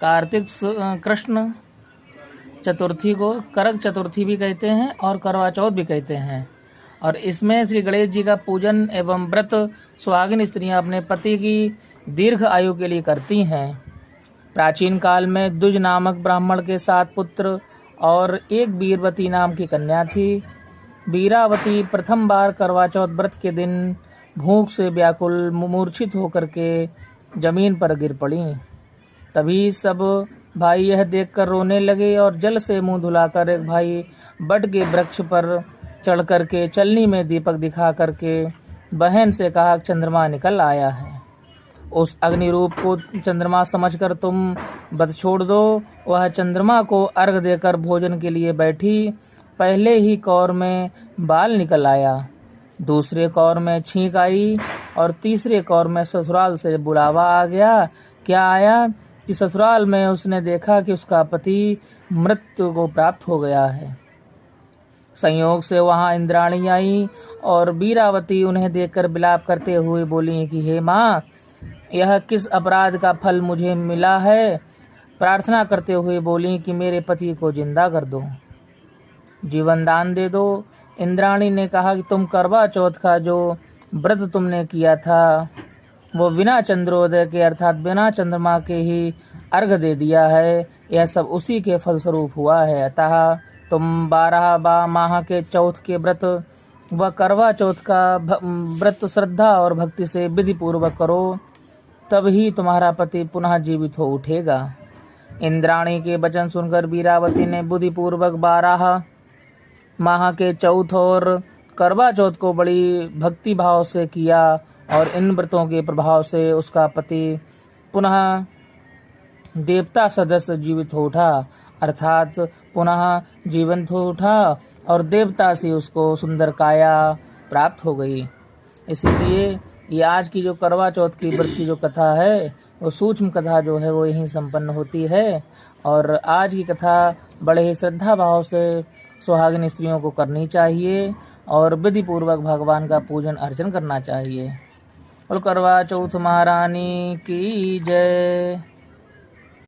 कार्तिक कृष्ण चतुर्थी को करक चतुर्थी भी कहते हैं और करवा चौथ भी कहते हैं। और इसमें श्री गणेश जी का पूजन एवं व्रत सुहागिन स्त्रियां अपने पति की दीर्घ आयु के लिए करती हैं। प्राचीन काल में द्विज नामक ब्राह्मण के 7 पुत्र और एक वीरवती नाम की कन्या थी। वीरावती प्रथम बार करवा चौथ व्रत के दिन भूख से व्याकुल मूर्छित होकर के जमीन पर गिर पड़ी। तभी सब भाई यह देखकर रोने लगे और जल से मुंह धुलाकर एक भाई बट के वृक्ष पर चढ़ करके चलनी में दीपक दिखा करके बहन से कहा, चंद्रमा निकल आया है। उस अग्नि रूप को चंद्रमा समझकर तुम व्रत छोड़ दो। वह चंद्रमा को अर्घ देकर भोजन के लिए बैठी। पहले ही कौर में बाल निकल आया, दूसरे कौर में छींक आई और तीसरे कौर में ससुराल से बुलावा आ गया। क्या आया कि ससुराल में उसने देखा कि उसका पति मृत्यु को प्राप्त हो गया है। संयोग से वहां इंद्राणी आई और वीरावती उन्हें देखकर विलाप करते हुए बोली कि हे माँ, यह किस अपराध का फल मुझे मिला है। प्रार्थना करते हुए बोली कि मेरे पति को जिंदा कर दो, जीवन दान दे दो। इंद्राणी ने कहा कि तुम करवा चौथ का जो व्रत तुमने किया था वो बिना चंद्रोदय के अर्थात बिना चंद्रमा के ही अर्घ दे दिया है। यह सब उसी के फलस्वरूप हुआ है। अतः तुम 12 माह के चौथ के व्रत व करवा चौथ का व्रत श्रद्धा और भक्ति से विधि पूर्वक करो, तब ही तुम्हारा पति पुनः जीवित हो उठेगा। इंद्राणी के वचन सुनकर वीरावती ने बुद्धि पूर्वक 12 माह के चौथ और करवा चौथ को बड़ी भक्ति भाव से किया और इन व्रतों के प्रभाव से उसका पति पुनः देवता सदस्य जीवित हो उठा, अर्थात पुनः जीवंत हो उठा और देवता से उसको सुंदर काया प्राप्त हो गई। इसीलिए ये आज की जो करवा चौथ की व्रत की जो कथा है वो सूक्ष्म कथा जो है वो यहीं संपन्न होती है। और आज की कथा बड़े ही श्रद्धा भाव से सुहागिन स्त्रियों को करनी चाहिए और विधि पूर्वक भगवान का पूजन अर्चन करना चाहिए। और करवा चौथ महारानी की जय।